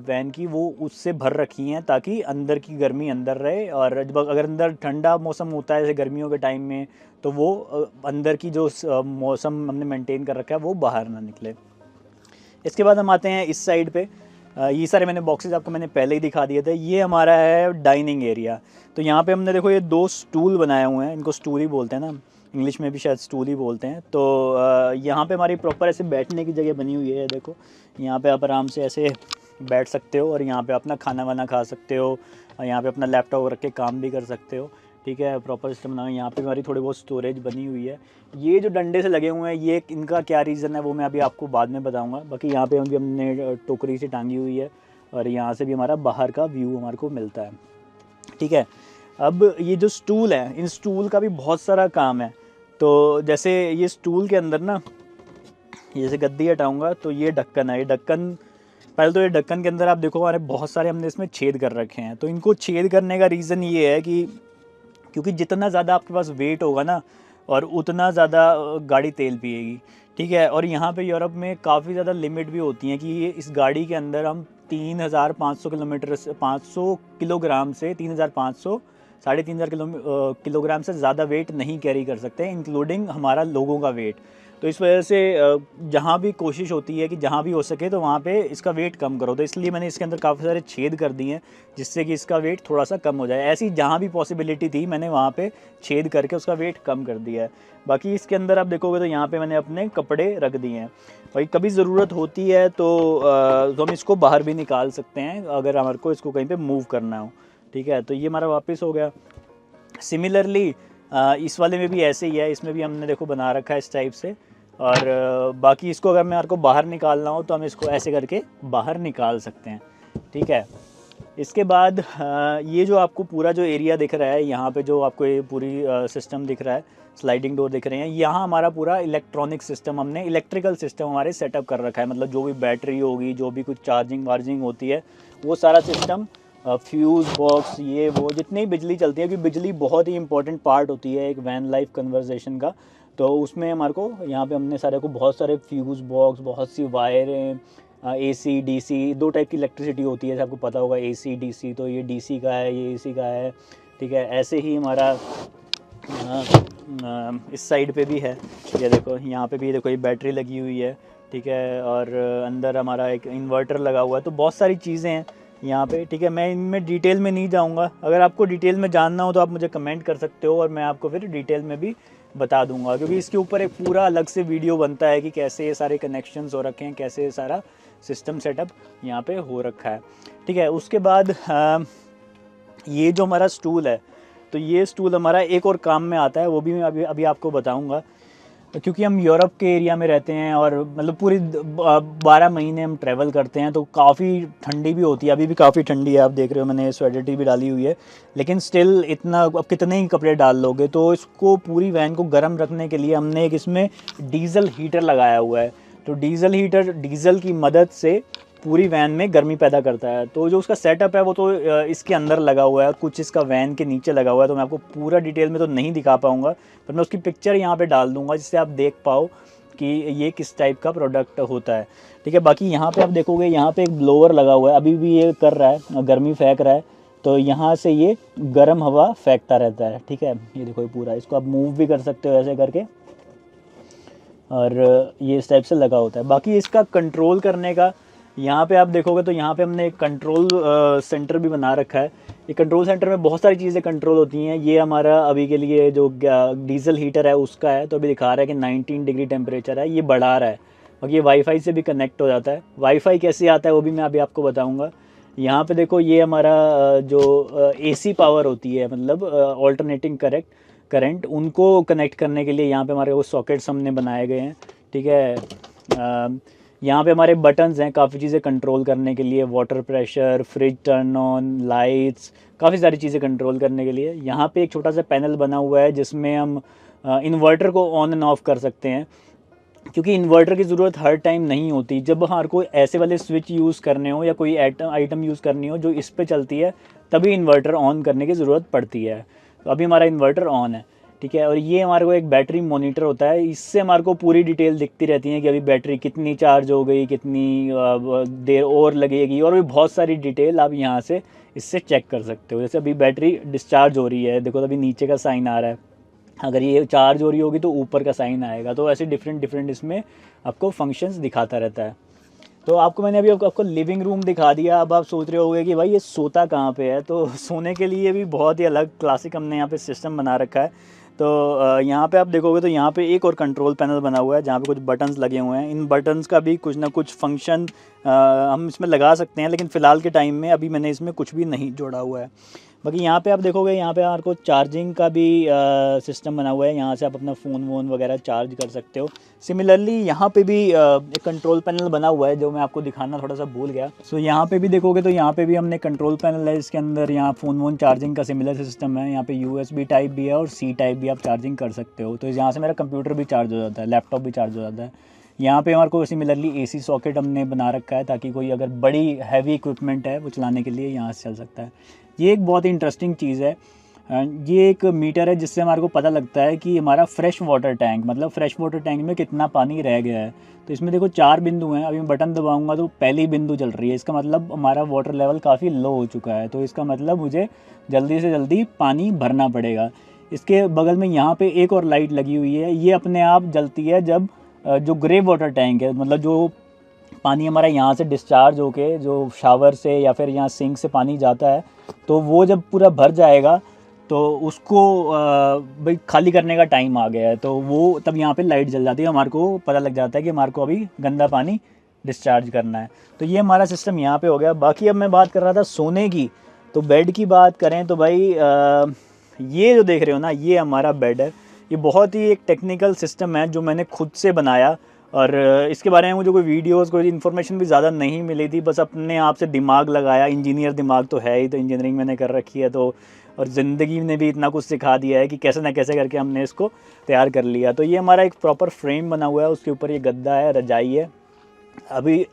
वैन की वो उससे भर रखी हैं ताकि अंदर की गर्मी अंदर रहे। और जब अगर अंदर ठंडा मौसम होता है जैसे गर्मियों के टाइम में, तो वो अंदर की जो मौसम हमने मेंटेन कर रखा है वो बाहर ना निकले। इसके बाद हम आते हैं इस साइड पे। ये सारे मैंने बॉक्सेस आपको मैंने पहले ही दिखा दिए थे। ये हमारा है डाइनिंग एरिया। तो यहाँ पे हमने देखो ये 2 स्टूल बनाए हुए हैं, इनको स्टूल ही बोलते हैं ना, इंग्लिश में भी शायद स्टूल ही बोलते हैं। तो यहाँ पे हमारी प्रॉपर ऐसे बैठने की जगह बनी हुई है। देखो यहाँ पे आप आराम से ऐसे बैठ सकते हो और यहाँ पे अपना खाना वाना खा सकते हो और यहाँ पे अपना लैपटॉप रख के काम भी कर सकते हो। ठीक है, प्रॉपर सिस्टम बना हुआ है। यहाँ पे हमारी थोड़ी बहुत स्टोरेज बनी हुई है। ये जो डंडे से लगे हुए हैं ये इनका क्या रीज़न है वो मैं अभी आपको बाद में बताऊँगा। बाकी यहाँ पे भी हमने टोकरी से टांगी हुई है और यहाँ से भी हमारा बाहर का व्यू हमारे को मिलता है। ठीक है, अब ये जो स्टूल है, इन स्टूल का भी बहुत सारा काम है। तो जैसे ये स्टूल के अंदर ना, जैसे गद्दी हटाऊँगा तो ये ढक्कन है। ये ढक्कन, पहले तो ये ढक्कन के अंदर आप देखो हमारे बहुत सारे हमने इसमें छेद कर रखे हैं। तो इनको छेद करने का रीज़न ये है कि क्योंकि जितना ज़्यादा आपके पास वेट होगा ना और उतना ज़्यादा गाड़ी तेल पिएगी। ठीक है, और यहाँ पे यूरोप में काफ़ी ज़्यादा लिमिट भी होती है कि ये इस गाड़ी के अंदर हम 3500 किलोमीटर से 500 किलोग्राम से 3500 3,500 किलोग्राम से ज़्यादा वेट नहीं कैरी कर सकते, इंक्लूडिंग हमारा लोगों का वेट। तो इस वजह से जहाँ भी कोशिश होती है कि जहाँ भी हो सके तो वहाँ पे इसका वेट कम करो। तो इसलिए मैंने इसके अंदर काफ़ी सारे छेद कर दिए हैं जिससे कि इसका वेट थोड़ा सा कम हो जाए। ऐसी जहाँ भी पॉसिबिलिटी थी मैंने वहाँ पे छेद करके उसका वेट कम कर दिया है। बाकी इसके अंदर आप देखोगे तो यहाँ पे मैंने अपने कपड़े रख दिए हैं। भाई कभी ज़रूरत होती है तो हम इसको बाहर भी निकाल सकते हैं अगर हमारे को इसको कहीं पर मूव करना हो। ठीक है, तो ये हमारा वापस हो गया। सिमिलरली इस वाले में भी ऐसे ही है, इसमें भी हमने देखो बना रखा है इस टाइप से। और बाकी इसको अगर मेरे को बाहर निकालना हो तो हम इसको ऐसे करके बाहर निकाल सकते हैं। ठीक है, इसके बाद ये जो आपको पूरा जो एरिया दिख रहा है, यहाँ पे जो आपको ये पूरी सिस्टम दिख रहा है, स्लाइडिंग डोर दिख रहे हैं, यहाँ हमारा पूरा इलेक्ट्रॉनिक सिस्टम, हमने इलेक्ट्रिकल सिस्टम हमारे सेटअप कर रखा है। मतलब जो भी बैटरी होगी, जो भी कुछ चार्जिंग वार्जिंग होती है, वो सारा सिस्टम, फ्यूज़ बॉक्स, ये वो जितनी बिजली चलती है, क्योंकि बिजली बहुत ही इंपॉर्टेंट पार्ट होती है एक वैन लाइफ कन्वर्जेशन का। तो उसमें हमारे को यहाँ पे हमने सारे को बहुत सारे फ्यूज़ बॉक्स, बहुत सी वायरें, AC DC 2 टाइप की इलेक्ट्रिसिटी होती है, जैसे आपको पता होगा AC DC। तो ये DC का है, ये AC का है। ठीक है, ऐसे ही हमारा इस साइड पे भी है। ये देखो यहाँ पे भी देखो ये बैटरी लगी हुई है। ठीक है, और अंदर हमारा एक इन्वर्टर लगा हुआ है। तो बहुत सारी चीज़ें हैं यहाँ पे। ठीक है, मैं इनमें डिटेल में नहीं जाऊँगा। अगर आपको डिटेल में जानना हो तो आप मुझे कमेंट कर सकते हो और मैं आपको फिर डिटेल में भी बता दूंगा, क्योंकि इसके ऊपर एक पूरा अलग से वीडियो बनता है कि कैसे ये सारे कनेक्शंस हो रखे हैं, कैसे ये सारा सिस्टम सेटअप यहाँ पे हो रखा है। ठीक है, उसके बाद ये जो हमारा स्टूल है, तो ये स्टूल हमारा एक और काम में आता है, वो भी मैं अभी आपको बताऊँगा। क्योंकि हम यूरोप के एरिया में रहते हैं और मतलब पूरी 12 महीने हम ट्रैवल करते हैं, तो काफ़ी ठंडी भी होती है। अभी भी काफ़ी ठंडी है, आप देख रहे हो मैंने स्वेटर टी भी डाली हुई है। लेकिन स्टिल इतना, अब कितने ही कपड़े डाल लोगे। तो इसको पूरी वैन को गर्म रखने के लिए हमने एक इसमें डीजल हीटर लगाया हुआ है। तो डीजल हीटर डीजल की मदद से पूरी वैन में गर्मी पैदा करता है। तो जो उसका सेटअप है वो तो इसके अंदर लगा हुआ है, कुछ इसका वैन के नीचे लगा हुआ है। तो मैं आपको पूरा डिटेल में तो नहीं दिखा पाऊँगा, पर मैं उसकी पिक्चर यहाँ पे डाल दूँगा जिससे आप देख पाओ कि ये किस टाइप का प्रोडक्ट होता है। ठीक है, बाकी यहाँ पे आप देखोगे यहाँ पे एक ब्लोअर लगा हुआ है, अभी भी ये कर रहा है, गर्मी फेंक रहा है। तो यहाँ से ये गर्म हवा फेंकता रहता है। ठीक है, ये देखो ये पूरा, इसको आप मूव भी कर सकते हो ऐसे करके, और ये इस टाइप से लगा होता है। बाकी इसका कंट्रोल करने का यहाँ पे आप देखोगे तो यहाँ पे हमने एक कंट्रोल सेंटर भी बना रखा है। ये कंट्रोल सेंटर में बहुत सारी चीज़ें कंट्रोल होती हैं। ये हमारा अभी के लिए जो डीजल हीटर है उसका है, तो अभी दिखा रहा है कि 19 डिग्री टेम्परेचर है, ये बढ़ा रहा है। और ये वाईफाई से भी कनेक्ट हो जाता है। वाईफाई कैसे आता है वो भी मैं अभी आपको बताऊँगा। यहाँ पे देखो ये हमारा जो एसी पावर होती है, मतलब ऑल्टरनेटिंग करंट, उनको कनेक्ट करने के लिए यहाँ पे हमारे वो सॉकेट्स हमने बनाए गए हैं। ठीक है, यहाँ पे हमारे बटन्स हैं काफ़ी चीज़ें कंट्रोल करने के लिए, water pressure, fridge turn on, lights, काफ़ी सारी चीज़ें कंट्रोल करने के लिए। यहाँ पे एक छोटा सा पैनल बना हुआ है जिसमें हम इन्वर्टर को ऑन एंड ऑफ कर सकते हैं, क्योंकि इन्वर्टर की ज़रूरत हर टाइम नहीं होती। जब हमारे को ऐसे वाले स्विच यूज़ करने हो या कोई आइटम यूज़ करनी हो जो इस पे चलती है, तभी इन्वर्टर ऑन करने की ज़रूरत पड़ती है। तो अभी हमारा इन्वर्टर ऑन है। ठीक है, और ये हमारे को एक बैटरी मॉनिटर होता है, इससे हमारे को पूरी डिटेल दिखती रहती है कि अभी बैटरी कितनी चार्ज हो गई, कितनी देर और लगेगी, और भी बहुत सारी डिटेल आप यहाँ से इससे चेक कर सकते हो। जैसे अभी बैटरी डिस्चार्ज हो रही है, देखो अभी नीचे का साइन आ रहा है, अगर ये चार्ज हो रही होगी तो ऊपर का साइन आएगा। तो ऐसे डिफरेंट इसमें आपको फंक्शंस दिखाता रहता है। तो आपको मैंने अभी आपको लिविंग रूम दिखा दिया। अब आप सोच रहे होंगे कि भाई ये सोता कहाँ पे है, तो सोने के लिए भी बहुत ही अलग क्लासिक हमने यहाँ पे सिस्टम बना रखा है। तो यहाँ पे आप देखोगे तो यहाँ पे एक और कंट्रोल पैनल बना हुआ है जहाँ पे कुछ बटन्स लगे हुए हैं। इन बटन्स का भी कुछ ना कुछ फंक्शन हम इसमें लगा सकते हैं, लेकिन फ़िलहाल के टाइम में अभी मैंने इसमें कुछ भी नहीं जोड़ा हुआ है। बाकी यहाँ पे आप देखोगे यहाँ पे आपको चार्जिंग का भी सिस्टम बना हुआ है, यहाँ से आप अपना फ़ोन वोन वगैरह चार्ज कर सकते हो। सिमिलरली यहाँ पे भी एक कंट्रोल पैनल बना हुआ है जो मैं आपको दिखाना थोड़ा सा भूल गया। सो यहाँ पे भी देखोगे तो यहाँ पे भी हमने कंट्रोल पैनल है, इसके अंदर यहाँ फ़ोन वोन चार्जिंग का सिमिलर सिस्टम है। यहाँ पे USB टाइप भी है और C टाइप भी आप चार्जिंग कर सकते हो। तो यहाँ से मेरा कंप्यूटर भी चार्ज हो जाता है, लैपटॉप भी चार्ज हो जाता है। यहाँ पे हमारे को सिमिलरली AC सॉकेट हमने बना रखा है ताकि कोई अगर बड़ी हैवी इक्विपमेंट है वो चलाने के लिए यहाँ से चल सकता है। ये एक बहुत ही इंटरेस्टिंग चीज़ है। ये एक मीटर है जिससे हमारे को पता लगता है कि हमारा फ्रेश वाटर टैंक, मतलब फ्रेश वाटर टैंक में कितना पानी रह गया है। तो इसमें देखो 4 बिंदु हैं। अभी मैं बटन दबाऊंगा तो पहली बिंदु चल रही है, इसका मतलब हमारा वाटर लेवल काफ़ी लो हो चुका है। तो इसका मतलब मुझे जल्दी से जल्दी पानी भरना पड़ेगा। इसके बगल में यहाँ पे एक और लाइट लगी हुई है, ये अपने आप जलती है जब जो ग्रे वाटर टैंक है, मतलब जो पानी हमारा यहाँ से डिस्चार्ज होके जो शावर से या फिर यहाँ सिंक से पानी जाता है, तो वो जब पूरा भर जाएगा तो उसको भाई खाली करने का टाइम आ गया है, तो वो तब यहाँ पे लाइट जल जाती है। हमारे को पता लग जाता है कि हमारे को अभी गंदा पानी डिस्चार्ज करना है। तो ये हमारा सिस्टम यहाँ पे हो गया। बाकी अब मैं बात कर रहा था सोने की, तो बेड की बात करें तो भाई ये जो देख रहे हो ना, ये हमारा बेड है। ये बहुत ही एक टेक्निकल सिस्टम है जो मैंने खुद से बनाया, और इसके बारे में मुझे कोई वीडियोस कोई इन्फॉर्मेशन भी ज़्यादा नहीं मिली थी, बस अपने आप से दिमाग लगाया। इंजीनियर दिमाग तो है ही, तो इंजीनियरिंग मैंने कर रखी है, तो और ज़िंदगी ने भी इतना कुछ सिखा दिया है कि कैसे ना कैसे करके हमने इसको तैयार कर लिया। तो ये हमारा एक प्रॉपर फ्रेम बना हुआ है, उसके ऊपर ये गद्दा है, रजाई है। अभी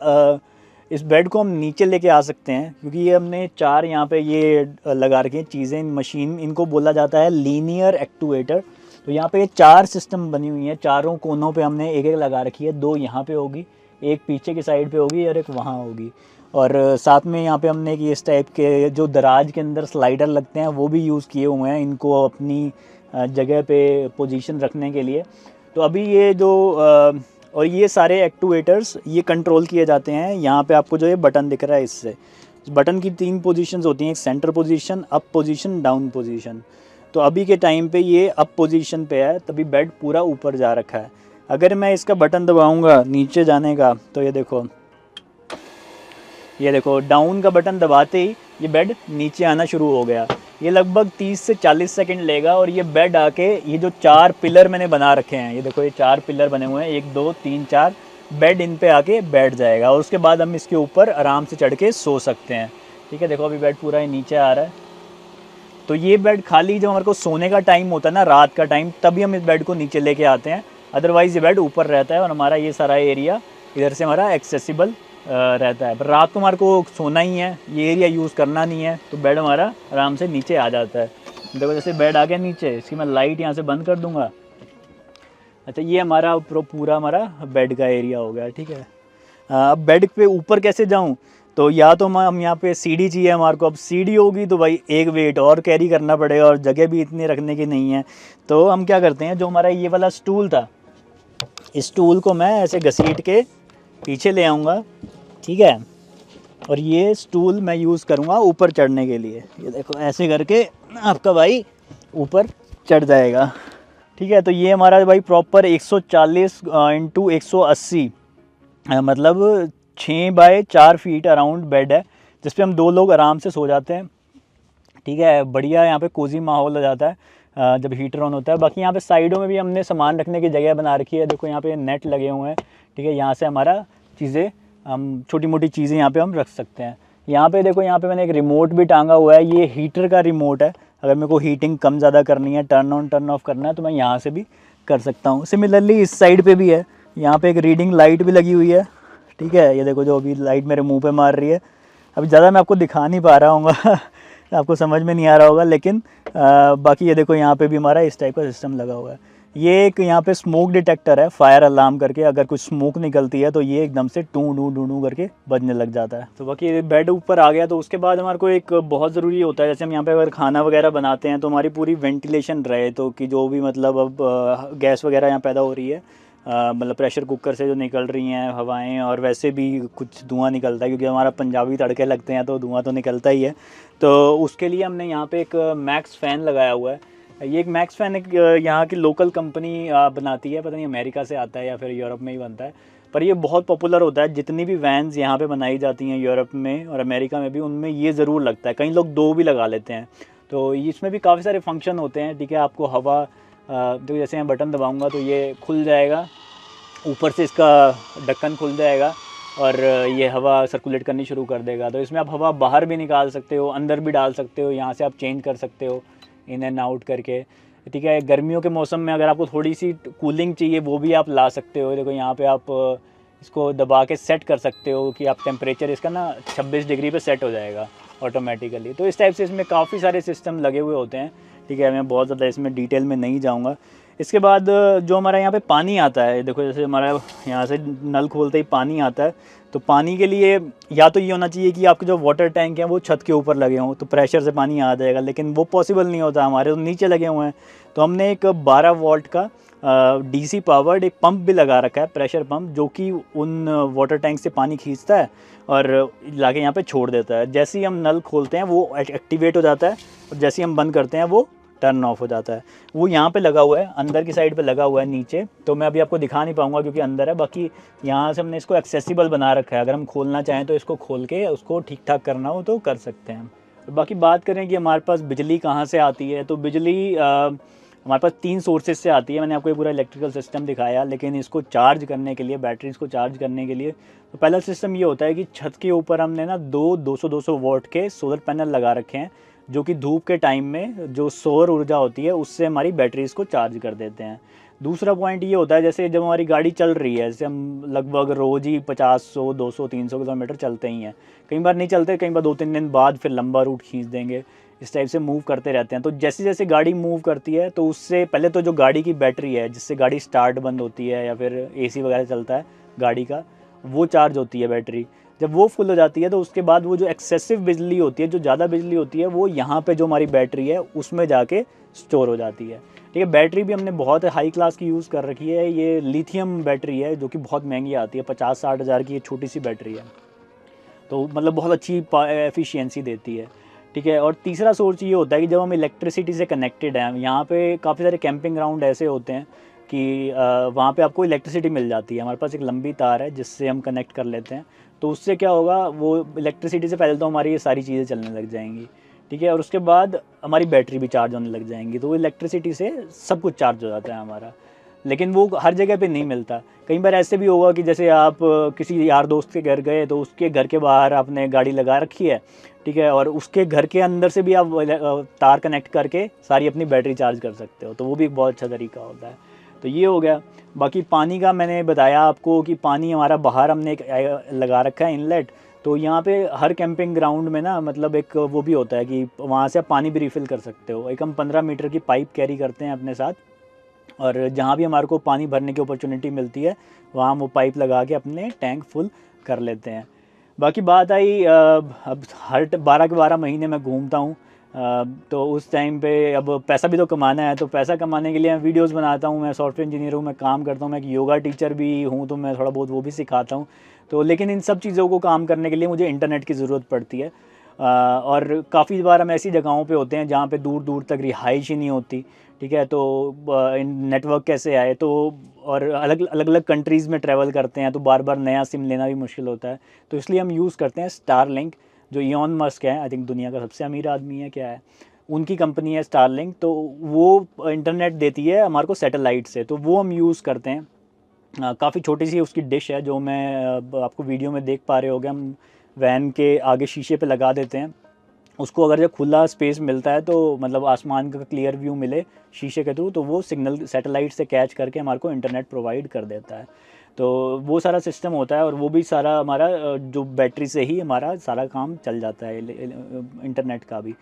इस बेड को हम नीचे लेके आ सकते हैं क्योंकि ये हमने 4 यहाँ पे ये लगा रखी हैं चीज़ें, मशीन, इनको बोला जाता है लीनियर एक्टूएटर। तो यहाँ पे 4 सिस्टम बनी हुई हैं, चारों कोनों पे हमने एक एक लगा रखी है। 2 यहाँ पे होगी, एक पीछे की साइड पे होगी और एक वहाँ होगी। और साथ में यहाँ पे हमने इस टाइप के जो दराज के अंदर स्लाइडर लगते हैं वो भी यूज़ किए हुए हैं, इनको अपनी जगह पे पोजीशन रखने के लिए। तो अभी ये जो और ये सारे एक्टूएटर्स ये कंट्रोल किए जाते हैं। यहाँ पे आपको जो ये बटन दिख रहा है, इससे बटन की 3 पोजीशंस होती हैं, एक centre position, up position, down position. तो अभी के टाइम पे ये अप पोजीशन पे है, तभी बेड पूरा ऊपर जा रखा है। अगर मैं इसका बटन दबाऊंगा नीचे जाने का, तो ये देखो डाउन का बटन दबाते ही ये बेड नीचे आना शुरू हो गया। ये लगभग 30 से 40 सेकंड लेगा और ये बेड आके ये जो 4 पिलर मैंने बना रखे हैं, ये देखो ये 4 पिलर बने हुए हैं, 1 2 3 4, बेड इन पे आके बैठ जाएगा और उसके बाद हम इसके ऊपर आराम से चढ़ के सो सकते हैं। ठीक है, देखो अभी बेड पूरा ही नीचे आ रहा है। तो ये बेड खाली जब हमारे को सोने का टाइम होता है ना, रात का टाइम, तभी हम इस बेड को नीचे लेके आते हैं। अदरवाइज़ ये बेड ऊपर रहता है और हमारा ये सारा एरिया इधर से हमारा एक्सेसिबल रहता है। पर रात को हमारे को सोना ही है, ये एरिया यूज़ करना नहीं है, तो बेड हमारा आराम से नीचे आ जाता है। देखो जैसे बेड आ गया नीचे, इसकी मैं लाइट यहाँ से बंद कर दूँगा। अच्छा, ये हमारा पूरा हमारा बेड का एरिया हो गया। ठीक है, अब बेड पे ऊपर कैसे जाऊँ, तो या तो हम यहाँ पे सीढ़ी चाहिए हमारे को। अब सीढ़ी होगी तो भाई एक वेट और कैरी करना पड़ेगा और जगह भी इतनी रखने की नहीं है। तो हम क्या करते हैं, जो हमारा ये वाला स्टूल था, इस स्टूल को मैं ऐसे घसीट के पीछे ले आऊँगा। ठीक है, और ये स्टूल मैं यूज़ करूँगा ऊपर चढ़ने के लिए। ये देखो ऐसे करके आपका भाई ऊपर चढ़ जाएगा। ठीक है, तो ये हमारा भाई प्रॉपर 140 इंटू 180 मतलब 6 बाय 4 फीट अराउंड बेड है, जिस पे हम 2 लोग आराम से सो जाते हैं। ठीक है, बढ़िया यहाँ पे कोजी माहौल हो जाता है जब हीटर ऑन होता है। बाकी यहाँ पे साइडों में भी हमने सामान रखने की जगह बना रखी है। देखो यहाँ पे नेट लगे हुए हैं। ठीक है, यहाँ से हमारा चीज़ें, हम छोटी मोटी चीज़ें यहाँ पे हम रख सकते हैं। यहाँ पे देखो, यहाँ पे मैंने एक रिमोट भी टांगा हुआ है। ये हीटर का रिमोट है। अगर मेरे को हीटिंग कम ज़्यादा करनी है, टर्न ऑन टर्न ऑफ करना है, तो मैं यहाँ से भी कर सकता हूँ। सिमिलरली इस साइड पर भी है। यहाँ पर एक रीडिंग लाइट भी लगी हुई है। ठीक है, ये देखो जो अभी लाइट मेरे मुँह पर मार रही है। अभी ज़्यादा मैं आपको दिखा नहीं पा रहा हूँ आपको समझ में नहीं आ रहा होगा, लेकिन बाकी ये देखो यहाँ पे भी हमारा इस टाइप का सिस्टम लगा हुआ है। ये एक यहाँ पे स्मोक डिटेक्टर है, फायर अलार्म करके अगर कुछ स्मोक निकलती है तो ये एकदम से टू डू डू डू करके बजने लग जाता है। तो बाकी बेड ऊपर आ गया। तो उसके बाद हमारे को एक बहुत ज़रूरी होता है, जैसे हम यहाँ पे अगर खाना वगैरह बनाते हैं तो हमारी पूरी वेंटिलेशन रहे, तो कि जो भी मतलब अब गैस वगैरह यहाँ पैदा हो रही है, मतलब प्रेशर कुकर से जो निकल रही हैं हवाएं, और वैसे भी कुछ धुआं निकलता है क्योंकि हमारा पंजाबी तड़के लगते हैं तो धुआं तो निकलता ही है। तो उसके लिए हमने यहाँ पे एक मैक्स फ़ैन लगाया हुआ है। ये एक मैक्स फ़ैन एक यहाँ की लोकल कंपनी बनाती है, पता नहीं अमेरिका से आता है या फिर यूरोप में ही बनता है, पर ये बहुत पॉपुलर होता है। जितनी भी वैन्स यहाँ पे बनाई जाती हैं यूरोप में और अमेरिका में भी, उनमें ये ज़रूर लगता है। कई लोग 2 भी लगा लेते हैं। तो इसमें भी काफ़ी सारे फंक्शन होते हैं। ठीक है, आपको हवा तो जैसे मैं बटन दबाऊँगा तो ये खुल जाएगा, ऊपर से इसका ढक्कन खुल जाएगा और ये हवा सर्कुलेट करनी शुरू कर देगा। तो इसमें आप हवा बाहर भी निकाल सकते हो, अंदर भी डाल सकते हो, यहाँ से आप चेंज कर सकते हो इन एंड आउट करके। ठीक है, गर्मियों के मौसम में अगर आपको थोड़ी सी कूलिंग चाहिए वो भी आप ला सकते हो। देखो यहाँ पे आप इसको दबा के सेट कर सकते हो कि आप टेम्परेचर इसका ना 26 डिग्री पे सेट हो जाएगा ऑटोमेटिकली। तो इस टाइप से इसमें काफ़ी सारे सिस्टम लगे हुए होते हैं। ठीक है, मैं बहुत ज़्यादा इसमें डिटेल में नहीं जाऊँगा। इसके बाद जो हमारा यहाँ पे पानी आता है, देखो जैसे हमारा यहाँ से नल खोलते ही पानी आता है, तो पानी के लिए या तो ये होना चाहिए कि आपके जो वाटर टैंक हैं वो छत के ऊपर लगे हों तो प्रेशर से पानी आ जाएगा, लेकिन वो पॉसिबल नहीं होता, हमारे तो नीचे लगे हुए हैं। तो हमने एक 12 वोल्ट का डीसी पावर्ड एक पंप भी लगा रखा है, प्रेशर पंप, जो कि उन वाटर टैंक से पानी खींचता है और लाके यहाँ पे छोड़ देता है। जैसे ही हम नल खोलते हैं वो एक्टिवेट हो जाता है और जैसे ही हम बंद करते हैं वो टर्न ऑफ हो जाता है। वो यहाँ पे लगा हुआ है, अंदर की साइड पे लगा हुआ है नीचे, तो मैं अभी आपको दिखा नहीं पाऊंगा क्योंकि अंदर है। बाकी यहाँ से हमने इसको एक्सेसिबल बना रखा है, अगर हम खोलना चाहें तो इसको खोल के उसको ठीक ठाक करना हो तो कर सकते हैं। बाकी बात करें कि हमारे पास बिजली कहाँ से आती है, तो बिजली हमारे पास 3 सोर्सेज से आती है। मैंने आपको ये पूरा इलेक्ट्रिकल सिस्टम दिखाया, लेकिन इसको चार्ज करने के लिए, बैटरीज़ को चार्ज करने के लिए, तो पहला सिस्टम ये होता है कि छत के ऊपर हमने ना 200 वोल्ट के सोलर पैनल लगा रखे हैं, जो कि धूप के टाइम में जो सौर ऊर्जा होती है उससे हमारी बैटरीज़ को चार्ज कर देते हैं। दूसरा पॉइंट ये होता है, जैसे जब हमारी गाड़ी चल रही है, जैसे हम लगभग रोज़ ही 50, 100, 200, 300 किलोमीटर चलते ही हैं, कई बार नहीं चलते, कई बार 2-3 दिन बाद फिर लंबा रूट खींच देंगे, इस टाइप से मूव करते रहते हैं। तो जैसे जैसे गाड़ी मूव करती है तो उससे पहले तो जो गाड़ी की बैटरी है जिससे गाड़ी स्टार्ट बंद होती है या फिर एसी वगैरह चलता है गाड़ी का, वो चार्ज होती है बैटरी। जब वो फुल हो जाती है तो उसके बाद वो जो एक्सेसिव बिजली होती है, जो ज़्यादा बिजली होती है, वो यहाँ पे जो हमारी बैटरी है उसमें जाके स्टोर हो जाती है। ठीक है, बैटरी भी हमने बहुत हाई क्लास की यूज़ कर रखी है। ये लिथियम बैटरी है जो कि बहुत महंगी आती है, 50-60 हज़ार की ये छोटी सी बैटरी है, तो मतलब बहुत अच्छी एफिशिएंसी देती है। ठीक है, और तीसरा सोर्स ये होता है कि जब हम इलेक्ट्रिसिटी से कनेक्टेड हैं, यहाँ पे काफ़ी सारे कैंपिंग ग्राउंड ऐसे होते हैं कि वहाँ पे आपको इलेक्ट्रिसिटी मिल जाती है। हमारे पास एक लंबी तार है जिससे हम कनेक्ट कर लेते हैं, तो उससे क्या होगा, वो इलेक्ट्रिसिटी से पहले तो हमारी ये सारी चीज़ें चलने लग जाएंगी। ठीक है, और उसके बाद हमारी बैटरी भी चार्ज होने लग जाएंगी, तो इलेक्ट्रिसिटी से सब कुछ चार्ज हो जाता है हमारा। लेकिन वो हर जगह पे नहीं मिलता। कई बार ऐसे भी होगा कि जैसे आप किसी यार दोस्त के घर गए तो उसके घर के बाहर आपने गाड़ी लगा रखी है, ठीक है, और उसके घर के अंदर से भी आप तार कनेक्ट करके सारी अपनी बैटरी चार्ज कर सकते हो, तो वो भी एक बहुत अच्छा तरीका होता है। तो ये हो गया। बाकी पानी का मैंने बताया आपको कि पानी हमारा बाहर हमने एक लगा रखा है इनलेट, तो यहाँ पे हर कैंपिंग ग्राउंड में ना मतलब एक वो भी होता है कि वहाँ से आप पानी भी रिफ़िल कर सकते हो। एक हम 15 मीटर की पाइप कैरी करते हैं अपने साथ, और जहाँ भी हमारे को पानी भरने की अपॉर्चुनिटी मिलती है वहाँ हम वो पाइप लगा के अपने टैंक फुल कर लेते हैं। बाकी बात आई अब हर 12 के 12 महीने मैं घूमता हूँ तो उस टाइम पे अब पैसा भी तो कमाना है, तो पैसा कमाने के लिए मैं वीडियोस बनाता हूँ। मैं सॉफ्टवेयर इंजीनियर हूँ, मैं काम करता हूँ, मैं एक योगा टीचर भी हूँ, तो मैं थोड़ा बहुत वो भी सिखाता हूँ। तो लेकिन इन सब चीज़ों को काम करने के लिए मुझे इंटरनेट की ज़रूरत पड़ती है। और काफ़ी बार हम ऐसी जगहों पे होते हैं जहाँ पे दूर दूर तक रिहाइश ही नहीं होती, ठीक है। तो नेटवर्क कैसे आए, तो और अलग अलग अलग कंट्रीज़ में ट्रैवल करते हैं, तो बार बार नया सिम लेना भी मुश्किल होता है। तो इसलिए हम यूज़ करते हैं स्टारलिंक, जो इलॉन मस्क है, आई थिंक दुनिया का सबसे अमीर आदमी है, क्या है, उनकी कंपनी है स्टारलिंक। तो वो इंटरनेट देती है हमारे को सैटेलाइट से, तो वो हम यूज़ करते हैं। काफ़ी छोटी सी उसकी डिश है, जो मैं आपको वीडियो में देख पा रहे होगे। हम वैन के आगे शीशे पे लगा देते हैं उसको। अगर जब खुला स्पेस मिलता है, तो मतलब आसमान का क्लियर व्यू मिले शीशे के थ्रू, तो वो सिग्नल सैटेलाइट से कैच करके हमारे को इंटरनेट प्रोवाइड कर देता है। तो वो सारा सिस्टम होता है, और वो भी सारा हमारा जो बैटरी से ही हमारा सारा काम चल जाता है, इंटरनेट का भी।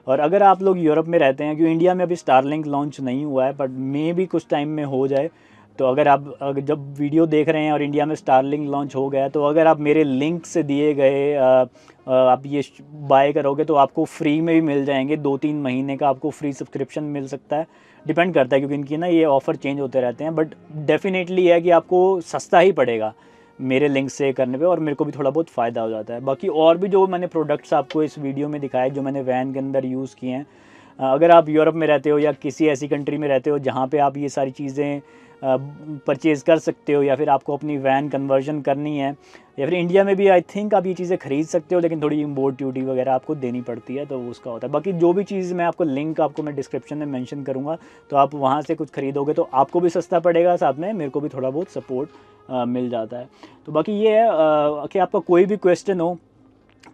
और अगर आप लोग यूरोप में रहते हैं, क्योंकि इंडिया में अभी स्टारलिंक लॉन्च नहीं हुआ है, बट मे भी कुछ टाइम में हो जाए, तो अगर जब वीडियो देख रहे हैं और इंडिया में स्टारलिंक लॉन्च हो गया, तो अगर आप मेरे लिंक से दिए गए आप ये बाय करोगे, तो आपको फ्री में भी मिल जाएंगे। 2-3 महीने का आपको फ्री सब्सक्रिप्शन मिल सकता है, डिपेंड करता है, क्योंकि इनकी ना ये ऑफ़र चेंज होते रहते हैं। बट डेफिनेटली है कि आपको सस्ता ही पड़ेगा मेरे लिंक से करने पे, और मेरे को भी थोड़ा बहुत फ़ायदा हो जाता है। बाकी और भी जो मैंने प्रोडक्ट्स आपको इस वीडियो में दिखाए, जो मैंने वैन के अंदर यूज़ किए हैं, अगर आप यूरोप में रहते हो या किसी ऐसी कंट्री में रहते हो जहाँ पे आप ये सारी चीज़ें परचेज़ कर सकते हो, या फिर आपको अपनी वैन कन्वर्जन करनी है, या फिर इंडिया में भी आई थिंक आप ये चीज़ें ख़रीद सकते हो, लेकिन थोड़ी इम्पोर्ट ड्यूटी वगैरह आपको देनी पड़ती है, तो उसका होता है। बाकी जो भी चीज़ मैं आपको लिंक आपको मैं डिस्क्रिप्शन में मेंशन करूँगा, तो आप वहाँ से कुछ ख़रीदोगे तो आपको भी सस्ता पड़ेगा, साथ में मेरे को भी थोड़ा बहुत सपोर्ट मिल जाता है। तो बाकी ये है कि आपका कोई भी क्वेश्चन हो।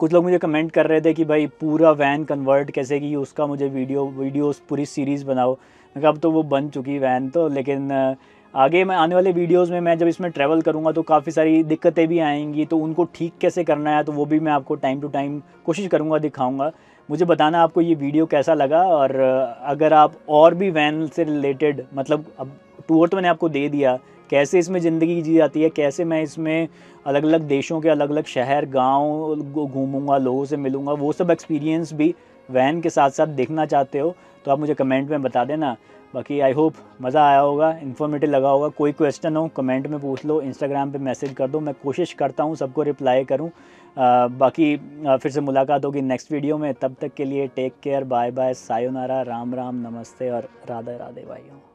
कुछ लोग मुझे कमेंट कर रहे थे कि भाई पूरा वैन कन्वर्ट कैसे की, उसका मुझे वीडियोस पूरी सीरीज़ बनाओ। मैं कहा अब तो वो बन चुकी वैन तो, लेकिन आगे मैं आने वाले वीडियोस में मैं जब इसमें ट्रैवल करूँगा तो काफ़ी सारी दिक्कतें भी आएंगी, तो उनको ठीक कैसे करना है, तो वो भी मैं आपको टाइम टू टाइम कोशिश करूँगा, दिखाऊँगा। मुझे बताना आपको ये वीडियो कैसा लगा, और अगर आप और भी वैन से रिलेटेड, मतलब अब टूर तो मैंने आपको दे दिया, कैसे इसमें ज़िंदगी जी जाती है, कैसे मैं इसमें अलग अलग देशों के अलग अलग शहर गांव घूमूंगा, लोगों से मिलूंगा, वो सब एक्सपीरियंस भी वैन के साथ साथ देखना चाहते हो, तो आप मुझे कमेंट में बता देना। बाकी आई होप मज़ा आया होगा, इन्फॉर्मेटिव लगा होगा। कोई क्वेश्चन हो कमेंट में पूछ लो, इंस्टाग्राम पे मैसेज कर दो, मैं कोशिश करता हूँ सबको रिप्लाई करूँ। बाकी फिर से मुलाकात होगी नेक्स्ट वीडियो में। तब तक के लिए टेक केयर, बाय बाय, सायोनारा, राम राम, नमस्ते और राधे राधे भाइयों।